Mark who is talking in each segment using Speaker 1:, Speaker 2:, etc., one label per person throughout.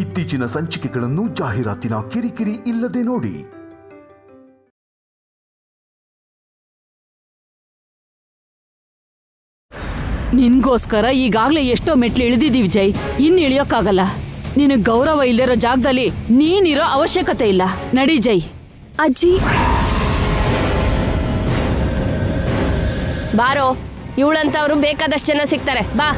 Speaker 1: ಇತ್ತೀಚಿನ ಸಂಚಿಕೆಗಳನ್ನು ಜಾಹೀರಾತಿನ ಕಿರಿಕಿರಿ ಇಲ್ಲದೆ ನೋಡಿ.
Speaker 2: ನಿನ್ಗೋಸ್ಕರ ಈಗಾಗ್ಲೇ ಎಷ್ಟೋ ಮೆಟ್ಲು ಇಳಿದಿದ್ದೀವಿ ಜೈ, ಇನ್ನು ಇಳಿಯೋಕ್ಕಾಗಲ್ಲ. ನಿನಗೆ ಗೌರವ ಇಲ್ದಿರೋ ಜಾಗದಲ್ಲಿ ನೀನಿರೋ ಅವಶ್ಯಕತೆ ಇಲ್ಲ. ನಡಿ ಜೈ.
Speaker 3: ಅಜ್ಜಿ ಬಾರೋ, ಇವಳಂತವ್ರು ಬೇಕಾದಷ್ಟು ಜನ ಸಿಗ್ತಾರೆ, ಬಾ.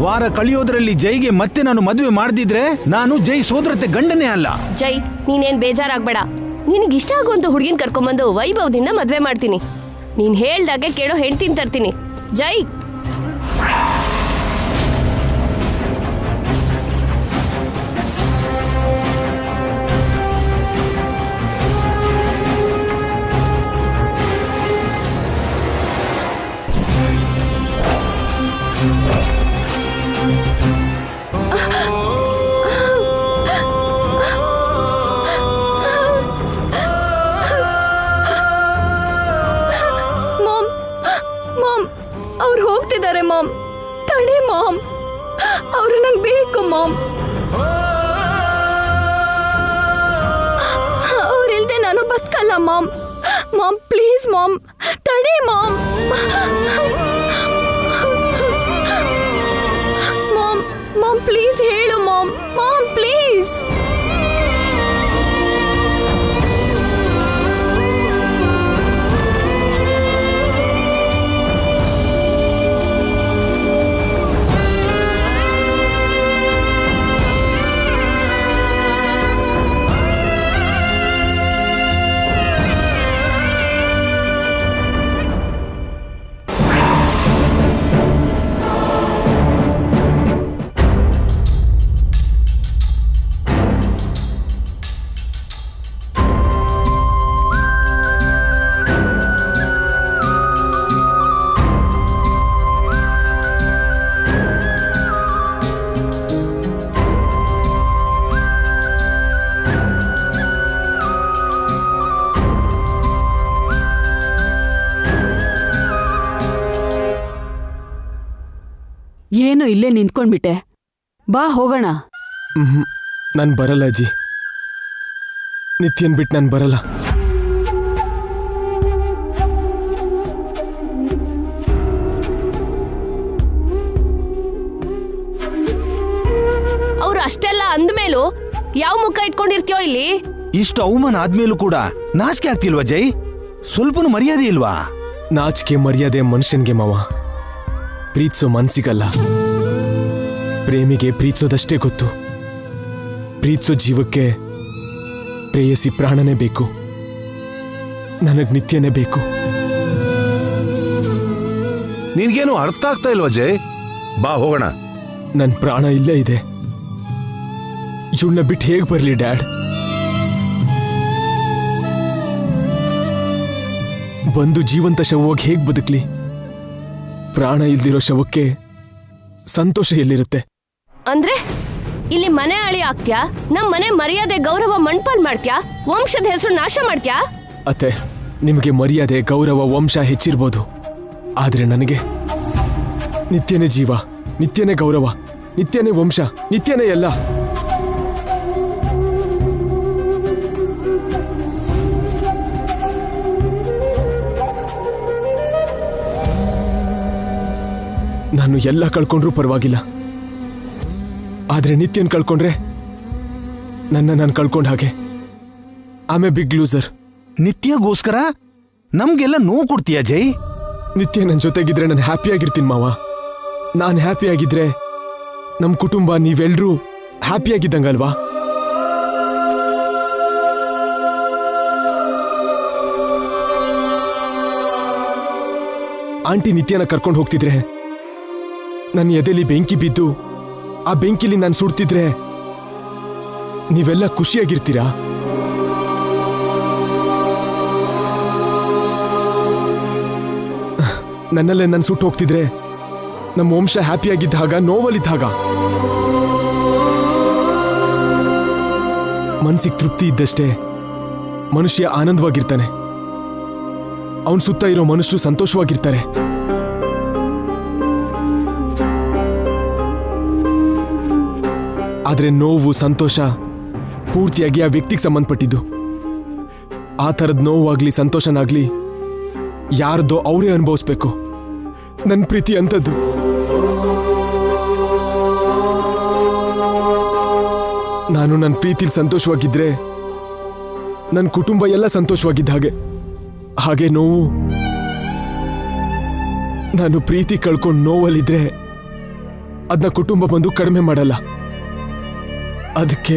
Speaker 4: ವಾರ ಕಳೆಯೋದ್ರಲ್ಲಿ ಜೈಗೆ ಮತ್ತೆ ನಾನು ಮದುವೆ ಮಾಡದಿದ್ರೆ ನಾನು ಜೈ ಸೋದರತೆ ಗಂಡನೇ ಅಲ್ಲ.
Speaker 3: ಜೈ, ನೀನೇನ್ ಬೇಜಾರಾಗ್ಬೇಡ. ನಿನಗಿಷ್ಟ ಆಗುವಂತ ಹುಡುಗಿನ ಕರ್ಕೊಂಬಂದು ವೈಭವದಿಂದ ಮದ್ವೆ ಮಾಡ್ತೀನಿ. ನೀನ್ ಹೇಳ್ದಾಗೆ ಕೇಳೋ ಹೆಂಡ್ತಿನ ತರ್ತೀನಿ. ಜೈ. ಅವ್ರು ಹೋಗ್ತಿದ್ದಾರೆ ಮಾಮ್. ತಡೆ ಮಾಮ್, ಅವ್ರು ನಂಗೆ ಬೇಕು ಮಾಮ್. ಅವ್ರಿಲ್ದೆ ನಾನು ಬದುಕಲ್ಲ ಮಾಮ್. ಮಾಮ್ ಪ್ಲೀಸ್ ಮಾಮ್, ತಡೆ ಮಾಮ್. ಮಾಮ್ ಮಾಮ್ ಪ್ಲೀಸ್ ಹೇಳು ಮಾಮ್. Ma'am please.
Speaker 2: ಏನು ಇಲ್ಲೇ ನಿಂತ್ಕೊಂಡ್ಬಿಟ್ಟೆ, ಬಾ ಹೋಗೋಣ.
Speaker 5: ನಾನು ಬರಲ್ಲ ಅಜ್ಜಿ, ನಿತ್ಯನ್ ಬಿಟ್ಟು ನಾನು ಬರಲ್ಲ.
Speaker 3: ಅವ್ರು ಅಷ್ಟೆಲ್ಲ ಅಂದ್ಮೇಲೂ ಯಾವ ಮುಖ ಇಟ್ಕೊಂಡಿರ್ತೀಯೋ ಇಲ್ಲಿ?
Speaker 4: ಇಷ್ಟು ಅವಮಾನ ಆದ್ಮೇಲೂ ಕೂಡ ನಾಚಿಕೆ ಆಗ್ತಿಲ್ವಾ ಜೈ? ಸ್ವಲ್ಪನೂ ಮರ್ಯಾದೆ ಇಲ್ವಾ?
Speaker 5: ನಾಚಿಕೆ ಮರ್ಯಾದೆ ಮನುಷ್ಯನ್ಗೆ ಮಾವ, ಪ್ರೀತಿಸೋ ಮನ್ಸಿಗಲ್ಲ. ಪ್ರೇಮಿಗೆ ಪ್ರೀತಿಸೋದಷ್ಟೇ ಗೊತ್ತು. ಪ್ರೀತಿಸೋ ಜೀವಕ್ಕೆ ಪ್ರೇಯಸಿ ಪ್ರಾಣನೇ ಬೇಕು. ನನಗ್ ನಿತ್ಯನೇ ಬೇಕು.
Speaker 6: ನಿನ್ಗೇನು ಅರ್ಥ ಆಗ್ತಾ ಇಲ್ವಾ ಜೈ? ಬಾ ಹೋಗೋಣ.
Speaker 5: ನನ್ ಪ್ರಾಣ ಇಲ್ಲೇ ಇದೆ. ಇವಳನ್ನ ಬಿಟ್ಟು ಹೇಗ್ ಬರ್ಲಿ ಡ್ಯಾಡ್? ಬಂದು ಜೀವಂತ ಶವವಾಗಿ ಹೇಗ್ ಬದುಕ್ಲಿ? ಪ್ರಾಣ ಇಲ್ದಿರೋ ಶವಕ್ಕೆ ಸಂತೋಷ ಎಲ್ಲಿರುತ್ತೆ?
Speaker 3: ಅಂದ್ರೆ ಇಲ್ಲಿ ಮನೆ ಅಳಿ ಆಗ್ತ್ಯಾ? ನಮ್ ಮನೆ ಮರ್ಯಾದೆ ಗೌರವ ಮಣ್ಪಾಲ್ ಮಾಡ್ತ್ಯಾ? ವಂಶದ ಹೆಸರು ನಾಶ ಮಾಡ್ತ್ಯಾ?
Speaker 5: ಅತ್ತೆ, ನಿಮಗೆ ಮರ್ಯಾದೆ ಗೌರವ ವಂಶ ಹೆಚ್ಚಿರ್ಬೋದು, ಆದ್ರೆ ನನಗೆ ನಿತ್ಯನೇ ಜೀವ, ನಿತ್ಯನೇ ಗೌರವ, ನಿತ್ಯನೇ ವಂಶ, ನಿತ್ಯನೇ ಎಲ್ಲ. ನಾನು ಎಲ್ಲ ಕಳ್ಕೊಂಡ್ರೂ ಪರವಾಗಿಲ್ಲ, ಆದ್ರೆ ನಿತ್ಯನ್ ಕಳ್ಕೊಂಡ್ರೆ ನಾನು ಕಳ್ಕೊಂಡ ಹಾಗೆ. ಆಮೆ ಬಿಗ್ ಲೂಸರ್.
Speaker 4: ನಿತ್ಯಗೋಸ್ಕರ ನಮ್ಗೆಲ್ಲ ನೋವು ಕೊಡ್ತೀಯ ಜೈ?
Speaker 5: ನಿತ್ಯ ನನ್ನ ಜೊತೆಗಿದ್ರೆ ನಾನು ಹ್ಯಾಪಿಯಾಗಿರ್ತೀನಿ ಮಾವ. ನಾನು ಹ್ಯಾಪಿಯಾಗಿದ್ರೆ ನಮ್ಮ ಕುಟುಂಬ ನೀವೆಲ್ಲರೂ ಹ್ಯಾಪಿಯಾಗಿದ್ದಂಗಲ್ವಾ? ಆಂಟಿ ನಿತ್ಯನ ಕರ್ಕೊಂಡು ಹೋಗ್ತಿದ್ರೆ ನನ್ನ ಎದೆಲಿ ಬೆಂಕಿ ಬಿದ್ದು ಆ ಬೆಂಕಿಲಿ ನಾನು ಸುಡ್ತಿದ್ರೆ ನೀವೆಲ್ಲ ಖುಷಿಯಾಗಿರ್ತೀರಾ? ನನ್ನಲ್ಲೇ ನಾನು ಸುಟ್ಟು ಹೋಗ್ತಿದ್ರೆ ನಮ್ಮ ವಂಶ ಹ್ಯಾಪಿಯಾಗಿದ್ದಾಗ, ನೋವಲ್ಲಿದ್ದಾಗ ಮನಸ್ಸಿಗೆ ತೃಪ್ತಿ ಇದ್ದಷ್ಟೇ ಮನುಷ್ಯ ಆನಂದವಾಗಿರ್ತಾನೆ. ಅವನ ಸುತ್ತ ಇರೋ ಮನುಷ್ಯರು ಸಂತೋಷವಾಗಿರ್ತಾರೆ. ಆದ್ರೆ ನೋವು, ಸಂತೋಷ ಪೂರ್ತಿಯಾಗಿ ಆ ವ್ಯಕ್ತಿಗೆ ಸಂಬಂಧಪಟ್ಟಿದ್ದು. ಆ ಥರದ ನೋವಾಗ್ಲಿ ಸಂತೋಷನಾಗ್ಲಿ ಯಾರ್ದೋ ಅವರೇ ಅನುಭವಿಸ್ಬೇಕು. ನನ್ನ ಪ್ರೀತಿ ಅಂಥದ್ದು. ನಾನು ನನ್ನ ಪ್ರೀತಿಲಿ ಸಂತೋಷವಾಗಿದ್ರೆ ನನ್ನ ಕುಟುಂಬ ಎಲ್ಲ ಸಂತೋಷವಾಗಿದ್ದ ಹಾಗೆ ನೋವು, ನಾನು ಪ್ರೀತಿ ಕಳ್ಕೊಂಡು ನೋವಲ್ಲಿದ್ರೆ ಅದನ್ನ ಕುಟುಂಬ ಬಂದು ಕಡಿಮೆ ಮಾಡಲ್ಲ. ಅದಕ್ಕೆ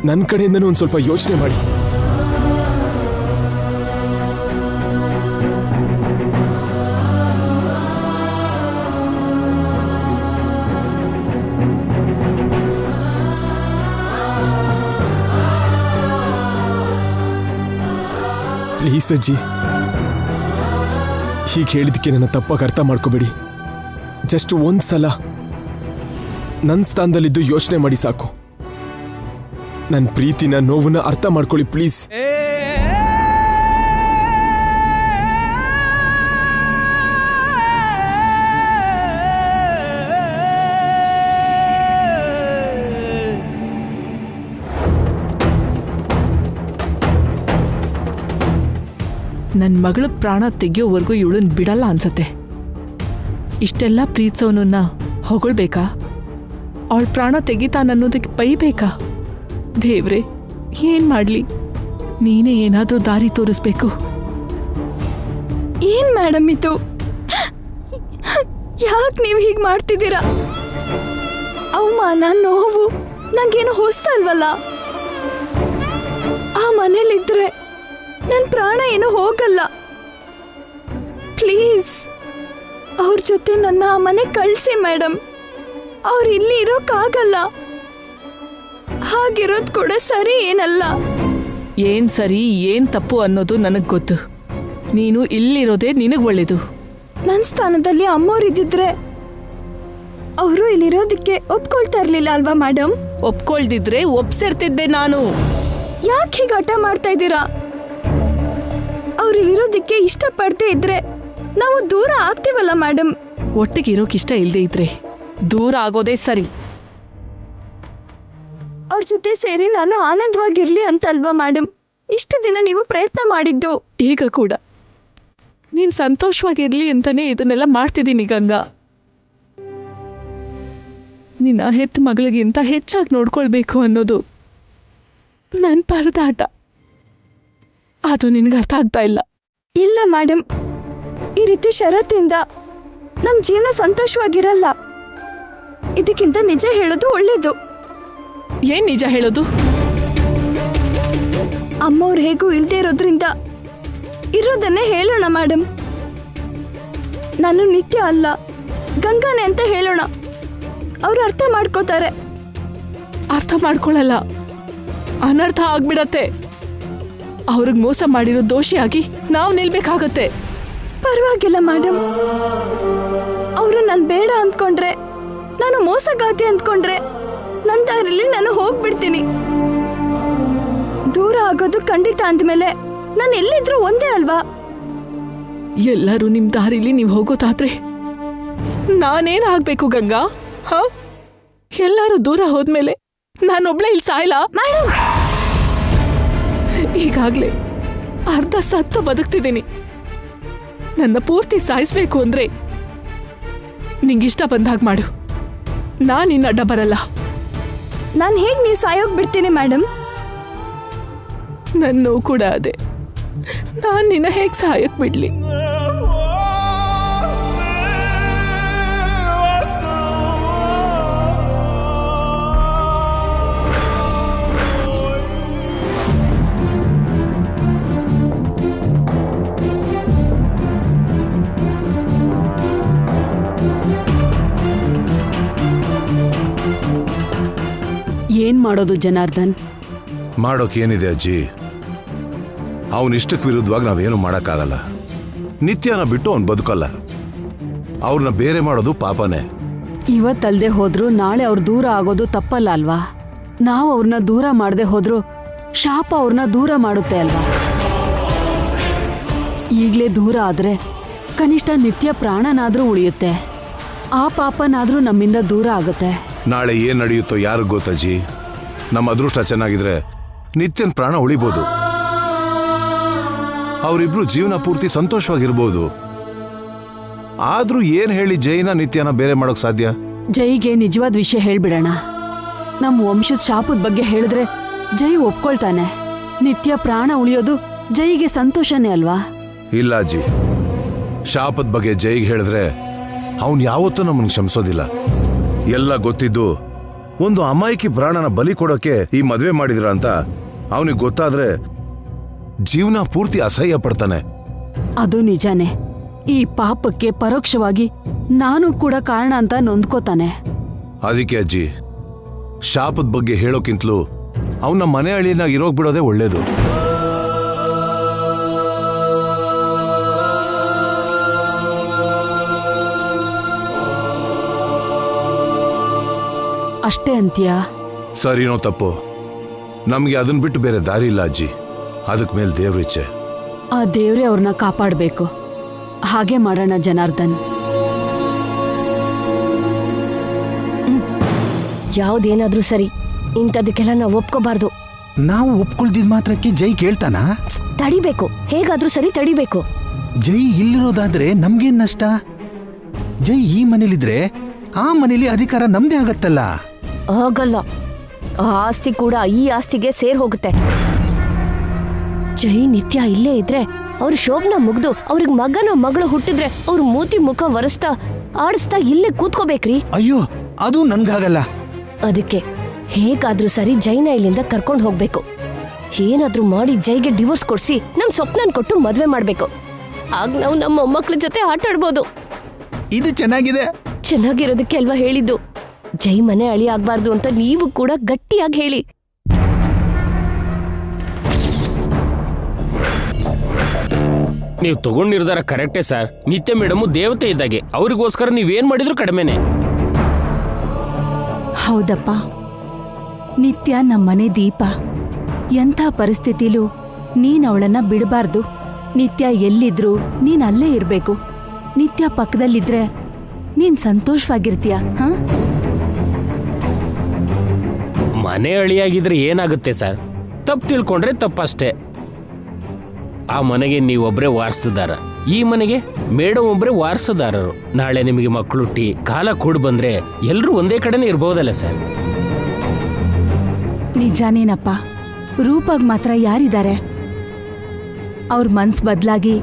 Speaker 5: ನನ್ನ ಕಡೆಯಿಂದನೂ ಒಂದು ಸ್ವಲ್ಪ ಯೋಚನೆ ಮಾಡಿ. ಪ್ಲೀಸ್ ಅಜ್ಜಿ, ಹೀಗೆ ಹೇಳಿದಕ್ಕೆ ನನ್ನ ತಪ್ಪಾಗಿ ಅರ್ಥ ಮಾಡ್ಕೋಬೇಡಿ. ಜಸ್ಟ್ ಒಂದ್ಸಲ ನನ್ನ ಸ್ಥಾನದಲ್ಲಿದ್ದು ಯೋಚನೆ ಮಾಡಿ ಸಾಕು. ನನ್ನ ಪ್ರೀತಿನ, ನೋವನ್ನ ಅರ್ಥ ಮಾಡ್ಕೊಳ್ಳಿ ಪ್ಲೀಸ್.
Speaker 7: ನನ್ನ ಮಗಳ ಪ್ರಾಣ ತೆಗೆಯೋವರೆಗೂ ಇವಳನ್ನ ಬಿಡಲ್ಲ ಅನ್ಸತ್ತೆ. ಇಷ್ಟೆಲ್ಲ ಪ್ರೀತಿಸೋನನ್ನ ಹೊಗಳ್ಬೇಕಾ? ಅವಳ ಪ್ರಾಣ ತೆಗಿತಾನನ್ನೋದಕ್ಕೆ ಬೈಬೇಕಾ? ದೇವ್ರೆ, ಏನ್ ಮಾಡ್ಲಿ? ನೀನೇ ಏನಾದ್ರೂ ದಾರಿ ತೋರಿಸ್ಬೇಕು.
Speaker 8: ಏನ್ ಮೇಡಮ್ ಇದು? ಯಾಕೆ ನೀವು ಹೀಗೆ ಮಾಡ್ತಿದ್ದೀರಾ? ಅವಮಾನ, ನೋವು ನಂಗೇನು ಹೊಸ್ತಲ್ವಲ್ಲ. ಆ ಮನೇಲಿದ್ರೆ ನನ್ನ ಪ್ರಾಣ ಏನೂ ಹೋಗಲ್ಲ. ಪ್ಲೀಸ್ ಅವ್ರ ಜೊತೆ ನನ್ನ ಆ ಮನೆ ಕಳಿಸಿ ಮೇಡಮ್. ಅವ್ರು ಇಲ್ಲಿ ಇರೋಕ್ಕಾಗಲ್ಲ. ಹಾಗಿರೋದು ಕೂಡ ಸರಿ ಏನಲ್ಲ.
Speaker 7: ಏನ್ ಸರಿ ಏನ್ ತಪ್ಪು ಅನ್ನೋದು ನನಗ್ ಗೊತ್ತು. ನೀನು ಇಲ್ಲಿರೋದೇ ನಿನಗ್ ಒಳ್ಳೇದು.
Speaker 8: ನನ್ನ ಸ್ಥಾನದಲ್ಲಿ ಅಮ್ಮವ್ರಿದ್ದಿದ್ರೆ ಅವರು ಇಲ್ಲಿರೋದಕ್ಕೆ ಒಪ್ಕೊಳ್ತಾ ಇರ್ಲಿಲ್ಲ ಅಲ್ವಾ ಮೇಡಮ್?
Speaker 7: ಒಪ್ಕೊಳ್ದಿದ್ರೆ ಒಪ್ಸಿರ್ತಿದ್ದೆ ನಾನು.
Speaker 8: ಯಾಕೆ ಹೀಗೆ ಹಠ ಮಾಡ್ತಾ ಇದ್ದೀರಾ? ಅವ್ರು ಇಲ್ಲಿರೋದಕ್ಕೆ ಇಷ್ಟಪಡದೇ ಇದ್ರೆ ನಾವು ದೂರ ಆಗ್ತೀವಲ್ಲ ಮೇಡಮ್.
Speaker 7: ಒಟ್ಟಿಗೆ ಇರೋಕ್ ಇಷ್ಟ ಇಲ್ದೇ ಇದ್ರೆ ದೂರ ಆಗೋದೇ ಸರಿ.
Speaker 8: ಅವ್ರ ಜೊತೆ ಸೇರಿ ನಾನು ಆನಂದವಾಗಿರ್ಲಿ ಅಂತಲ್ವಾ ಮೇಡಮ್ ಇಷ್ಟು ದಿನ ನೀವು ಪ್ರಯತ್ನ ಮಾಡಿದ್ದು?
Speaker 7: ಈಗ ಕೂಡ ನೀನ್ ಸಂತೋಷವಾಗಿರ್ಲಿ ಅಂತಾನೆ ಇದನ್ನೆಲ್ಲ ಮಾಡ್ತಿದ್ದೀನಿ ಗಂಗಾ. ನಿನ್ನ ಹೆತ್ತ ಮಗಳಿಗಿಂತ ಹೆಚ್ಚಾಗಿ ನೋಡ್ಕೊಳ್ಬೇಕು ಅನ್ನೋದು ನನ್ನ ಪರದಾಟ. ಅದು ನಿನಗೆ ಅರ್ಥ ಆಗ್ತಾ ಇಲ್ಲ.
Speaker 8: ಇಲ್ಲ ಮೇಡಮ್, ಈ ರೀತಿ ಷರತ್ತಿಂದ ನಮ್ಮ ಜೀವನ ಸಂತೋಷವಾಗಿರಲ್ಲ. ಇದಕ್ಕಿಂತ ನಿಜ ಹೇಳೋದು ಒಳ್ಳೇದು.
Speaker 7: ಏನ್ ನಿಜ ಹೇಳೋದು?
Speaker 8: ಅಮ್ಮವ್ರು ಹೇಗೂ ಇಲ್ದೇ ಇರೋದ್ರಿಂದ ಇರೋದನ್ನೇ ಹೇಳೋಣ ಮೇಡಮ್. ನಾನು ನಿತ್ಯ ಅಲ್ಲ, ಗಂಗಾನೆ ಅಂತ ಹೇಳೋಣ. ಅವ್ರು ಅರ್ಥ ಮಾಡ್ಕೋತಾರೆ.
Speaker 7: ಅರ್ಥ ಮಾಡ್ಕೊಳ್ಳಲ್ಲ, ಅನರ್ಥ ಆಗ್ಬಿಡತ್ತೆ. ಅವ್ರಿಗೆ ಮೋಸ ಮಾಡಿರೋ ದೋಷಿಯಾಗಿ ನಾವು ನಿಲ್ಬೇಕಾಗತ್ತೆ.
Speaker 8: ಪರವಾಗಿಲ್ಲ ಮೇಡಮ್, ಅವರು ನಾನು ಬೇಡ ಅಂದ್ಕೊಂಡ್ರೆ, ನಾನು ಮೋಸಗಾತಿ ಅಂದ್ಕೊಂಡ್ರೆ ನನ್ನ ದಾರಿಲಿ ನಾನು ಹೋಗ್ಬಿಡ್ತೀನಿ. ದೂರ ಆಗೋದು ಖಂಡಿತ ಅಂದ್ಮೇಲೆ ನಾನು ಎಲ್ಲಿದ್ರು ಒಂದೇ ಅಲ್ವಾ?
Speaker 7: ಎಲ್ಲರೂ ನಿಮ್ ದಾರಿಲಿ ನೀವು ಹೋಗೋದಾದ್ರೆ ನಾನೇನ್ ಆಗ್ಬೇಕು ಗಂಗಾ? ಹ, ಎಲ್ಲರೂ ದೂರ ಹೋದ್ಮೇಲೆ ನಾನೊಬ್ಳೆ ಇಲ್ಲಿ ಸಾಯ್ಲ?
Speaker 8: ಮೇಡಮ್,
Speaker 7: ಈಗಾಗ್ಲೇ ಅರ್ಧ ಸತ್ತು ಬದುಕ್ತಿದ್ದೀನಿ. ನನ್ನ ಪೂರ್ತಿ ಸಾಯಿಸ್ಬೇಕು ಅಂದ್ರೆ ನಿಂಗಿಷ್ಟ ಬಂದಾಗ ಮಾಡು. ನಾನಿನ್ನ ಅಡ್ಡ ಬರಲ್ಲ.
Speaker 8: ನಾನು ಹೇಗೆ ನೀವು ಸಾಯೋಗ್ ಬಿಡ್ತೀನಿ ಮೇಡಮ್?
Speaker 7: ನನ್ನ ನೋವು ಕೂಡ ಅದೇ. ನಾನು ನಿನ್ನ ಹೇಗೆ ಸಾಯಕ್ ಬಿಡ್ಲಿ?
Speaker 2: ಏನ್ ಮಾಡೋದು ಜನಾರ್ದನ್?
Speaker 6: ಮಾಡೋಕೇನಿದೆ ಅಜ್ಜಿ, ಅವನಿಷ್ಟಕ್ಕೆ ವಿರುದ್ಧವಾಗಿ ನಾವೇನು ಮಾಡೋಕ್ಕಾಗಲ್ಲ. ನಿತ್ಯನ ಬಿಟ್ಟು ಅವನು ಬದುಕಲ್ಲ. ಅವ್ರನ್ನ ಬೇರೆ ಮಾಡೋದು ಪಾಪನೇ.
Speaker 2: ಇವತ್ತಲ್ದೆ ಹೋದ್ರು ನಾಳೆ ಅವ್ರು ದೂರ ಆಗೋದು ತಪ್ಪಲ್ಲ ಅಲ್ವಾ? ನಾವು ಅವ್ರನ್ನ ದೂರ ಮಾಡದೆ ಹೋದ್ರು ಶಾಪ ಅವ್ರನ್ನ ದೂರ ಮಾಡುತ್ತೆ ಅಲ್ವಾ? ಈಗ್ಲೇ ದೂರ ಆದ್ರೆ ಕನಿಷ್ಠ ನಿತ್ಯ ಪ್ರಾಣನಾದ್ರೂ ಉಳಿಯುತ್ತೆ. ಆ ಪಾಪನಾದ್ರೂ ನಮ್ಮಿಂದ ದೂರ ಆಗುತ್ತೆ.
Speaker 6: ನಾಳೆ ಏನ್ ನಡೆಯುತ್ತೋ ಯಾರಿಗ್ ಗೊತ್ತಜ್ಜಿ. ನಮ್ಮ ಅದೃಷ್ಟ ಚೆನ್ನಾಗಿದ್ರೆ ನಿತ್ಯನ್ ಪ್ರಾಣ ಉಳಿಬೋದು. ಅವರಿಬ್ರು ಜೀವನ ಪೂರ್ತಿ ಸಂತೋಷವಾಗಿರ್ಬೋದು. ಆದ್ರೂ ಏನ್ ಹೇಳಿ ಜೈನ ನಿತ್ಯನ ಬೇರೆ ಮಾಡೋಕ್ ಸಾಧ್ಯ?
Speaker 2: ಜೈಗೆ ನಿಜವಾದ ವಿಷಯ ಹೇಳ್ಬಿಡೋಣ. ನಮ್ಮ ವಂಶದ ಶಾಪದ ಬಗ್ಗೆ ಹೇಳಿದ್ರೆ ಜೈ ಒಪ್ಕೊಳ್ತಾನೆ. ನಿತ್ಯ ಪ್ರಾಣ ಉಳಿಯೋದು ಜೈಗೆ ಸಂತೋಷನೇ ಅಲ್ವಾ?
Speaker 6: ಇಲ್ಲ ಅಜ್ಜಿ, ಶಾಪದ ಬಗ್ಗೆ ಜೈಗೆ ಹೇಳಿದ್ರೆ ಅವನ್ ಯಾವತ್ತೂ ನಮ್ಮನ್ನು ಕ್ಷಮಿಸೋದಿಲ್ಲ. ಎಲ್ಲ ಗೊತ್ತಿದ್ದು ಒಂದು ಅಮಾಯಕಿ ಪ್ರಾಣನ ಬಲಿ ಕೊಡೋಕೆ ಈ ಮದ್ವೆ ಮಾಡಿದ್ರ ಅಂತ ಅವನಿಗೆ ಗೊತ್ತಾದ್ರೆ ಜೀವನ ಪೂರ್ತಿ ಅಸಹ್ಯ ಪಡ್ತಾನೆ.
Speaker 2: ಅದು ನಿಜಾನೇ. ಈ ಪಾಪಕ್ಕೆ ಪರೋಕ್ಷವಾಗಿ ನಾನು ಕೂಡ ಕಾರಣ ಅಂತ ನೊಂದ್ಕೋತಾನೆ.
Speaker 6: ಅದಕ್ಕೆ ಅಜ್ಜಿ, ಶಾಪದ ಬಗ್ಗೆ ಹೇಳೋಕ್ಕಿಂತಲೂ ಅವನ ಮನೆ ಅಳಿನಾಗ ಇರೋಗ್ ಬಿಡೋದೇ ಒಳ್ಳೇದು.
Speaker 2: ಅಷ್ಟೇ ಅಂತೀಯಾ?
Speaker 6: ಸರಿನೋ ತಪ್ಪು, ನಮ್ಗೆ ಅದನ್ನ ಬಿಟ್ಟು ಬೇರೆ ದಾರಿ ಇಲ್ಲ ಅಜ್ಜಿ. ಅದಕ್ ಮೇಲೆ ದೇವ್ರಿಚ್ಛೆ.
Speaker 2: ಆ ದೇವ್ರೇ ಅವ್ರನ್ನ ಕಾಪಾಡಬೇಕು. ಹಾಗೆ ಮಾಡೋಣ ಜನಾರ್ದನ್.
Speaker 3: ಯಾವ್ದೇನಾದ್ರೂ ಸರಿ, ಇಂಥದಕ್ಕೆಲ್ಲ ನಾವು ಒಪ್ಕೋಬಾರ್ದು.
Speaker 4: ನಾವು ಒಪ್ಕೊಳ್ದಿದ್ ಮಾತ್ರಕ್ಕೆ ಜೈ ಕೇಳ್ತಾನಾ?
Speaker 3: ತಡಿಬೇಕು, ಹೇಗಾದ್ರೂ ಸರಿ ತಡಿಬೇಕು.
Speaker 4: ಜೈ ಇಲ್ಲಿರೋದಾದ್ರೆ ನಮ್ಗೇನ್ ನಷ್ಟ? ಜೈ ಈ ಮನೇಲಿದ್ರೆ ಆ ಮನೇಲಿ ಅಧಿಕಾರ ನಮ್ದೇ ಆಗತ್ತಲ್ಲ.
Speaker 3: ಆಗಲ್ಲ, ಆ ಆಸ್ತಿ ಕೂಡ ಈ ಆಸ್ತಿಗೆ ಸೇರ್ ಹೋಗುತ್ತೆ. ಜೈ ನಿತ್ಯ ಇಲ್ಲೇ ಇದ್ರೆ ಅವ್ರ ಶೋಭನ ಮುಗ್ದು ಅವ್ರಿಗೆ ಮಗನೋ ಮಗಳು ಹುಟ್ಟಿದ್ರೆ ಅವ್ರ ಮೂತಿ ಮುಖ ಒರೆಸ್ತಾ ಆಡಿಸ್ತಾ ಇಲ್ಲೇ ಕೂತ್ಕೋಬೇಕ್ರಿ.
Speaker 4: ಅಯ್ಯೋ, ಅದು ನನ್ಗಾಗಲ್ಲ.
Speaker 3: ಅದಕ್ಕೆ ಹೇಗಾದ್ರೂ ಸರಿ ಜೈನ ಇಲ್ಲಿಂದ ಕರ್ಕೊಂಡು ಹೋಗ್ಬೇಕು. ಏನಾದ್ರೂ ಮಾಡಿ ಜೈಗೆ ಡಿವೋರ್ಸ್ ಕೊಡ್ಸಿ ನಮ್ ಸ್ವಪ್ನನ್ ಕೊಟ್ಟು ಮದ್ವೆ ಮಾಡ್ಬೇಕು. ಆಗ ನಾವು ನಮ್ಮ ಮೊಮ್ಮಕ್ಳ ಜೊತೆ ಆಟ ಆಡ್ಬೋದು.
Speaker 4: ಇದು ಚೆನ್ನಾಗಿದೆ.
Speaker 3: ಚೆನ್ನಾಗಿರೋದಕ್ಕೆ ಅಲ್ವಾ ಹೇಳಿದ್ದು. ಜೈ ಮನೆ ಅಳಿ ಆಗ್ಬಾರ್ದು ಅಂತ ನೀವು ಕೂಡ ಗಟ್ಟಿಯಾಗಿ ಹೇಳಿ.
Speaker 9: ನೀವು ತಗೊಂಡ್ ನಿರ್ಧಾರ ಕರೆಕ್ಟೇ ಸರ್. ನಿತ್ಯ ಮೇಡಮ್ ದೇವತೆ ಇದ್ದಾಗೆ, ಅವ್ರಿಗೋಸ್ಕರ ನೀವೇನ್ ಮಾಡಿದ್ರು ಕಡಿಮೆನೆ.
Speaker 10: ಹೌದಪ್ಪ, ನಿತ್ಯ ನಮ್ಮನೆ ದೀಪ. ಎಂಥ ಪರಿಸ್ಥಿತಿಲೂ ನೀನ್ ಅವಳನ್ನ ಬಿಡಬಾರ್ದು. ನಿತ್ಯ ಎಲ್ಲಿದ್ರು ನೀನ್ ಅಲ್ಲೇ ಇರ್ಬೇಕು. ನಿತ್ಯ ಪಕ್ಕದಲ್ಲಿದ್ರೆ ನೀನ್ ಸಂತೋಷವಾಗಿರ್ತೀಯ. ಹ,
Speaker 9: ಮನೆ ಅಳಿಯಾಗಿದ್ರೆ ಏನಾಗುತ್ತೆ ಸರ್? ತಪ್ಪು ತಿಳ್ಕೊಂಡ್ರೆ ತಪ್ಪಷ್ಟೇ. ಆ ಮನೆಗೆ ನೀವೊಬ್ರೇ ವಾರಸುದಾರ, ಈ ಮನೆಗೆ ಮೇಡಮ್ ಒಬ್ರೇ ವಾರಸುದಾರರು. ನಾಳೆ ನಿಮಗೆ ಮಕ್ಕಳು ಹುಟ್ಟಿ ಕಾಲ ಕೂಡ್ ಬಂದ್ರೆ ಎಲ್ರೂ ಒಂದೇ ಕಡೆನೇ ಇರ್ಬೋದಲ್ಲ ಸರ್?
Speaker 10: ನಿಜಾನೇನಪ್ಪ, ರೂಪಾಗ್ ಮಾತ್ರ ಯಾರಿದ್ದಾರೆ? ಅವ್ರ ಮನ್ಸ್ ಬದಲಾಗಿ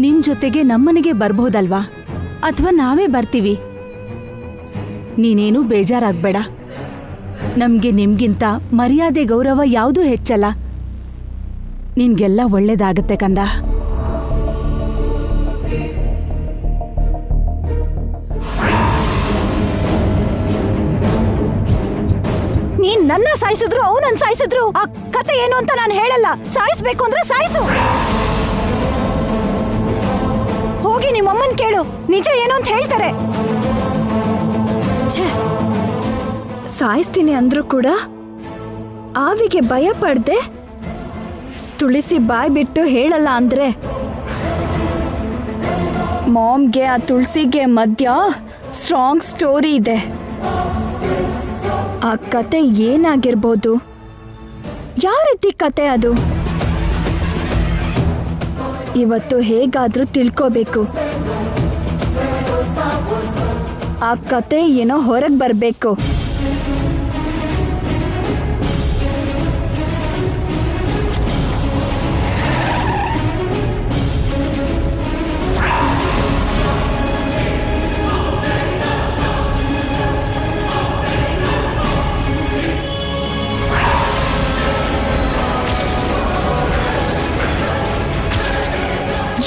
Speaker 10: ನಿಮ್ ಜೊತೆಗೆ ನಮ್ಮನೆಗೆ ಬರ್ಬಹುದಲ್ವಾ? ಅಥವಾ ನಾವೇ ಬರ್ತೀವಿ. ನೀನೇನೂ ಬೇಜಾರಾಗ್ಬೇಡ. ನಮ್ಗೆ ನಿಮ್ಗಿಂತ ಮರ್ಯಾದೆ ಗೌರವ ಯಾವುದೂ ಹೆಚ್ಚಲ್ಲ. ನಿನ್ಗೆಲ್ಲ ಒಳ್ಳೇದಾಗತ್ತೆ ಕಂದ.
Speaker 11: ನೀನ್ ನನ್ನ ಸಾಯಿಸಿದ್ರು ಅವನನ್ನ ಸಾಯಿಸಿದ್ರು ಆ ಕತೆ ಏನು ಅಂತ ನಾನು ಹೇಳಲ್ಲ. ಸಾಯಿಸ್ಬೇಕು ಅಂದ್ರೆ ಸಾಯಿಸು. ಹೋಗಿ ನಿಮ್ಮಮ್ಮನ್ ಕೇಳು, ನಿಜ ಏನು ಅಂತ ಹೇಳ್ತಾರೆ.
Speaker 8: ಸಾಯಿಸ್ತೀನಿ ಅಂದ್ರೂ ಕೂಡ ಆವಿಗೆ ಭಯ ಪಡ್ದೆ ತುಳಸಿ ಬಾಯ್ ಬಿಟ್ಟು ಹೇಳಲ್ಲ ಅಂದ್ರೆ ಮಾಮ್ಗೆ ಆ ತುಳಸಿಗೆ ಮಧ್ಯ ಸ್ಟ್ರಾಂಗ್ ಸ್ಟೋರಿ ಇದೆ. ಆ ಕತೆ ಏನಾಗಿರ್ಬೋದು? ಯಾವ ರೀತಿ ಕತೆ ಅದು? ಇವತ್ತು ಹೇಗಾದ್ರೂ ತಿಳ್ಕೋಬೇಕು. ಆ ಕತೆ ಏನೋ ಹೊರಗೆ ಬರಬೇಕು.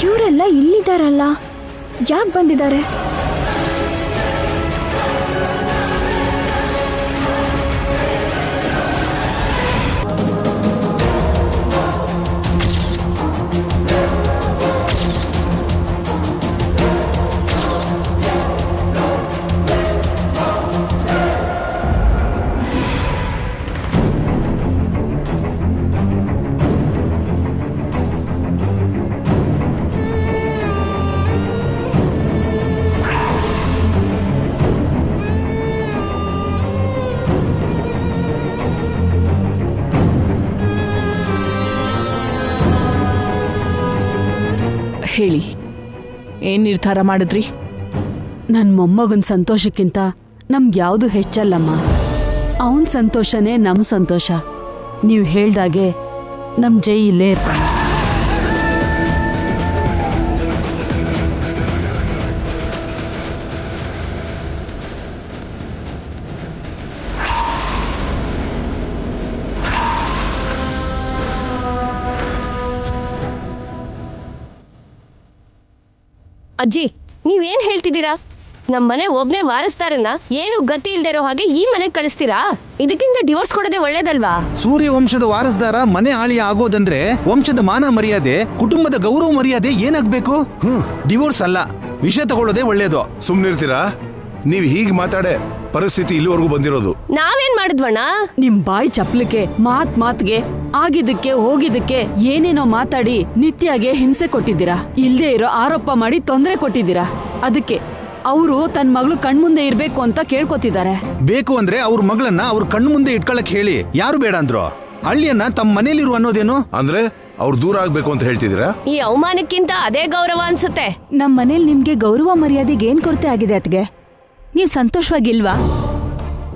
Speaker 8: ಇವರೆಲ್ಲ ಇಲ್ಲಿದ್ದಾರಲ್ಲ, ಯಾಕೆ ಬಂದಿದ್ದಾರೆ?
Speaker 7: ಹೇಳಿ, ಏನ್ ನಿರ್ಧಾರ ಮಾಡಿದ್ರಿ?
Speaker 2: ನನ್ನ ಮೊಮ್ಮಗನ ಸಂತೋಷಕ್ಕಿಂತ ನಮ್ಗೆ ಯಾವುದು ಹೆಚ್ಚಲ್ಲಮ್ಮ. ಅವನ ಸಂತೋಷನೇ ನಮ್ಮ ಸಂತೋಷ. ನೀವು ಹೇಳ್ದಾಗೆ ನಮ್ಮ ಜೈ ಇಲ್ಲೇ ಇರ್ತಾನೆ.
Speaker 3: ಅಜ್ಜಿ, ನೀವೇನ್ ಹೇಳ್ತಿದ್ದೀರಾ? ನಮ್ಮನೆ ಒಬ್ನೇ ವಾರಸ್ದಾರನ್ನ ಏನು ಗತಿ ಇಲ್ದೇ ಇರೋ ಹಾಗೆ ಈ ಮನೆಗೆ ಕಳಿಸ್ತೀರಾ? ಇದಕ್ಕಿಂತ ಡಿವೋರ್ಸ್ ಕೊಡೋದೇ ಒಳ್ಳೇದಲ್ವಾ?
Speaker 4: ಸೂರ್ಯ ವಂಶದ ವಾರಸ್ದಾರ ಮನೆ ಆಳಿಯ ಆಗೋದಂದ್ರೆ ವಂಶದ ಮಾನ ಮರ್ಯಾದೆ, ಕುಟುಂಬದ ಗೌರವ ಮರ್ಯಾದೆ ಏನಾಗ್ಬೇಕು? ಡಿವೋರ್ಸ್ ಅಲ್ಲ, ವಿಷಯ ತಗೊಳ್ಳೋದೇ ಒಳ್ಳೇದು.
Speaker 6: ಸುಮ್ನಿರ್ತೀರಾ? ನೀವ್ ಹೀಗೆ ಮಾತಾಡೆ ಪರಿಸ್ಥಿತಿ ಇಲ್ಲಿವರೆಗೂ ಬಂದಿರೋದು.
Speaker 3: ನಾವೇನ್ ಮಾಡಿದ್ವಣ್ಣ?
Speaker 2: ನಿಮ್ ಬಾಯಿ ಚಪ್ಲಿಕೆ, ಮಾತ್ಗೆ ಆಗಿದ್ದಕ್ಕೆ ಹೋಗಿದ್ದಕ್ಕೆ ಏನೇನೋ ಮಾತಾಡಿ ನಿತ್ಯಗೆ ಹಿಂಸೆ ಕೊಟ್ಟಿದ್ದೀರಾ. ಇಲ್ದೇ ಇರೋ ಆರೋಪ ಮಾಡಿ ತೊಂದರೆ ಕೊಟ್ಟಿದ್ದೀರಾ. ಅದಕ್ಕೆ ಅವರು ತನ್ನ ಮಗಳು ಕಣ್ಮುಂದೆ ಇರ್ಬೇಕು ಅಂತ ಕೇಳ್ಕೊತಿದ್ದಾರೆ.
Speaker 4: ಬೇಕು ಅಂದ್ರೆ ಅವ್ರ ಮಗಳನ್ನ ಅವ್ರ ಕಣ್ಮುಂದೆ ಇಟ್ಕೊಳಕ್ ಹೇಳಿ. ಯಾರು ಬೇಡ ಅಂದ್ರು? ಹಳ್ಳಿಯನ್ನ ತಮ್ಮ ಮನೇಲಿರು ಅನ್ನೋದೇನು?
Speaker 6: ಅಂದ್ರೆ ಅವ್ರು ದೂರ ಆಗ್ಬೇಕು ಅಂತ ಹೇಳ್ತಿದ್ದೀರಾ?
Speaker 3: ಈ ಅವಮಾನಕ್ಕಿಂತ ಅದೇ ಗೌರವ ಅನ್ಸುತ್ತೆ.
Speaker 10: ನಮ್ಮ ಮನೇಲಿ ನಿಮ್ಗೆ ಗೌರವ ಮರ್ಯಾದೆಗೆ ಏನ್ ಕೊರತೆ ಆಗಿದೆ ಅತ್ಗೆ? ನೀವ್ ಸಂತೋಷವಾಗಿಲ್ವಾ?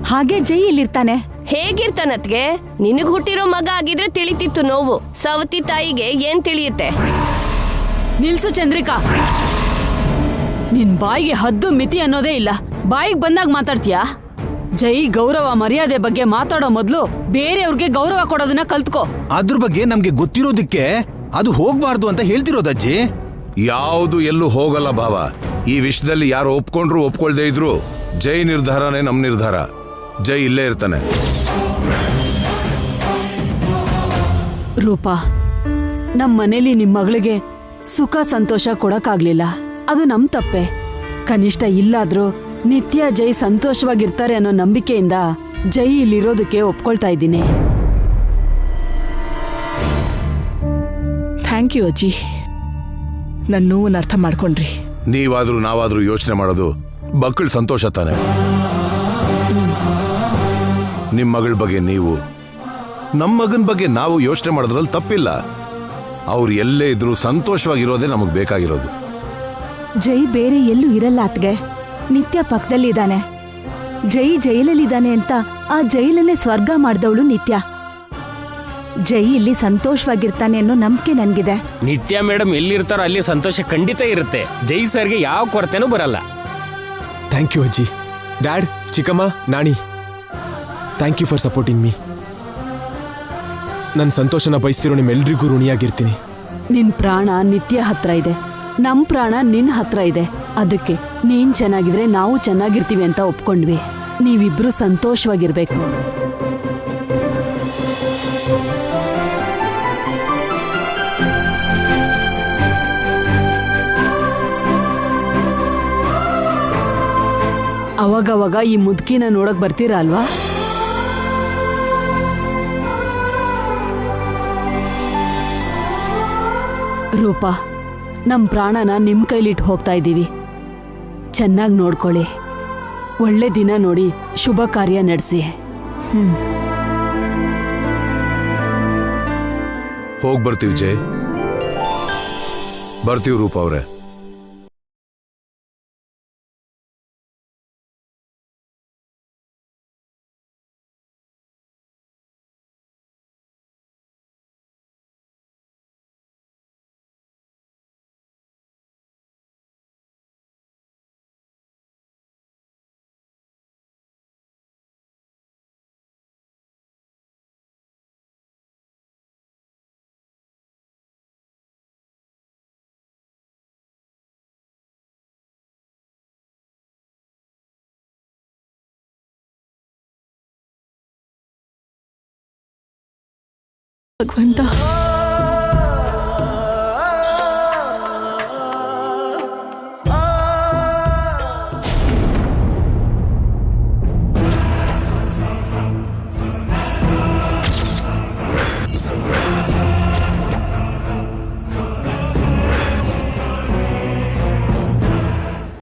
Speaker 10: ಹಾಗೆ ಜೈ ಇಲ್ಲಿರ್ತಾನೆ.
Speaker 3: ಹೇಗಿರ್ತಾನತ್ಗೆ? ನಿನಗ್ ಹುಟ್ಟಿರೋ ಮಗ ಆಗಿದ್ರೆ ತಿಳಿತಿತ್ತು ನೋವು. ಸವತಿ ತಾಯಿಗೆ ಏನ್ ತಿಳಿಯುತ್ತೆ?
Speaker 2: ನಿಲ್ಸು ಚಂದ್ರಿಕಾ, ನಿನ್ ಬಾಯಿಗೆ ಹದ್ದು ಮಿತಿ ಅನ್ನೋದೇ ಇಲ್ಲ. ಬಾಯಿಗೆ ಬಂದಾಗ ಮಾತಾಡ್ತೀಯಾ? ಜೈ ಗೌರವ ಮರ್ಯಾದೆ ಬಗ್ಗೆ ಮಾತಾಡೋ ಮೊದ್ಲು ಬೇರೆಯವ್ರಿಗೆ ಗೌರವ ಕೊಡೋದನ್ನ ಕಲ್ತ್ಕೋ.
Speaker 4: ಅದ್ರ ಬಗ್ಗೆ ನಮ್ಗೆ ಗೊತ್ತಿರೋದಕ್ಕೆ ಅದು ಹೋಗ್ಬಾರ್ದು ಅಂತ ಹೇಳ್ತಿರೋದಜ್ಜಿ.
Speaker 6: ಯಾವುದು ಎಲ್ಲೂ ಹೋಗಲ್ಲ ಭಾವ. ಈ ವಿಷಯದಲ್ಲಿ ಯಾರು ಒಪ್ಕೊಂಡ್ರು ಒಪ್ಕೊಳ್ದೇ ಇದ್ರು ಜೈ ನಿರ್ಧಾರನೇ ನಮ್ ನಿರ್ಧಾರ. ಜೈ ಇಲ್ಲೇ ಇರ್ತಾನೆ.
Speaker 2: ರೂಪಾ, ನಮ್ಮ ಮನೇಲಿ ನಿಮ್ ಮಗಳಿಗೆ ಸುಖ ಸಂತೋಷ ಕೊಡಕ್ಕಾಗ್ಲಿಲ್ಲ. ಅದು ನಮ್ ತಪ್ಪೆ. ಕನಿಷ್ಠ ಇಲ್ಲಾದ್ರೂ ನಿತ್ಯ ಜೈ ಸಂತೋಷವಾಗಿರ್ತಾರೆ ಅನ್ನೋ ನಂಬಿಕೆಯಿಂದ ಜೈ ಇಲ್ಲಿರೋದಕ್ಕೆ ಒಪ್ಕೊಳ್ತಾ ಇದ್ದೀನಿ.
Speaker 7: ಥ್ಯಾಂಕ್ ಯು ಅಜ್ಜಿ, ನನ್ನ ನೋವನ್ನ ಅರ್ಥ ಮಾಡ್ಕೊಂಡ್ರಿ.
Speaker 6: ನೀವಾದ್ರೂ ನಾವಾದ್ರೂ ಯೋಚನೆ ಮಾಡೋದು ಮಕ್ಕಳ ಸಂತೋಷ ತಾನೆ. ನಿಮ್ ಮಗಳ ಬಗ್ಗೆ ನೀವು, ನಮ್ಮ ಮಗನ ಬಗ್ಗೆ ನಾವು ಯೋಚನೆ ಮಾಡೋದ್ರಲ್ಲಿ ತಪ್ಪಿಲ್ಲ. ಅವ್ರು ಎಲ್ಲೇ ಇದ್ರೂ ಸಂತೋಷವಾಗಿರೋದೇ ನಮಗ್ ಬೇಕಾಗಿರೋದು.
Speaker 10: ಜೈ ಬೇರೆ ಎಲ್ಲೂ ಇರಲ್ಲ ಅತ್ಗೆ. ನಿತ್ಯ ಪಕ್ಕದಲ್ಲಿದ್ದಾನೆ. ಜೈ ಜೈಲಲ್ಲಿದ್ದಾನೆ ಅಂತ ಆ ಜೈಲನ್ನೇ ಸ್ವರ್ಗ ಮಾಡ್ದವಳು ನಿತ್ಯ. ಜೈ ಇಲ್ಲಿ ಸಂತೋಷವಾಗಿರ್ತಾನೆ ಅನ್ನೋ ನಂಬಿಕೆ ನನ್ಗಿದೆ.
Speaker 9: ನಿತ್ಯ ಮೇಡಮ್ ಎಲ್ಲಿರ್ತಾರೋ ಅಲ್ಲಿ ಸಂತೋಷ ಖಂಡಿತ ಇರುತ್ತೆ. ಜೈ ಸರ್ಗೆ ಯಾವ ಕೊರತೆನೂ ಬರಲ್ಲ.
Speaker 5: ಥ್ಯಾಂಕ್ ಯು ಅಜ್ಜಿ, ಡ್ಯಾಡ್, ಚಿಕ್ಕಮ್ಮ, ನಾಣಿ, thank you for supporting me. ನನ್ನ ಸಂತೋಷನ ಬಯಸ್ತಿರೋ ನಿಮ್ಮೆಲ್ರಿಗೂ ಋಣಿಯಾಗಿರ್ತೀನಿ.
Speaker 2: ನಿನ್ ಪ್ರಾಣ ನಿತ್ಯ ಹತ್ರ ಇದೆ, ನಮ್ ಪ್ರಾಣ ನಿನ್ ಹತ್ರ ಇದೆ. ಅದಕ್ಕೆ ನೀನ್ ಚೆನ್ನಾಗಿದ್ರೆ ನಾವು ಚೆನ್ನಾಗಿರ್ತೀವಿ ಅಂತ ಒಪ್ಕೊಂಡ್ವಿ. ನೀವಿಬ್ರು ಸಂತೋಷವಾಗಿರ್ಬೇಕು. ಅವಾಗವಾಗ ಈ ಮುದುಕಿನ ನೋಡಕ್ ಬರ್ತೀರಾ ಅಲ್ವಾ? ರೂಪಾ, ನಮ್ ಪ್ರಾಣನ ನಿಮ್ ಕೈಲಿಟ್ಟು ಹೋಗ್ತಾ ಇದ್ದೀವಿ. ಚೆನ್ನಾಗಿ ನೋಡ್ಕೊಳ್ಳಿ. ಒಳ್ಳೆ ದಿನ ನೋಡಿ ಶುಭ ಕಾರ್ಯ ನಡೆಸಿ.
Speaker 6: ಹೋಗ್ ಬರ್ತೀವಿ ಜೈ. ಬರ್ತೀವಿ ರೂಪಾ ಅವ್ರೆ.
Speaker 7: ಭಗವಂತ.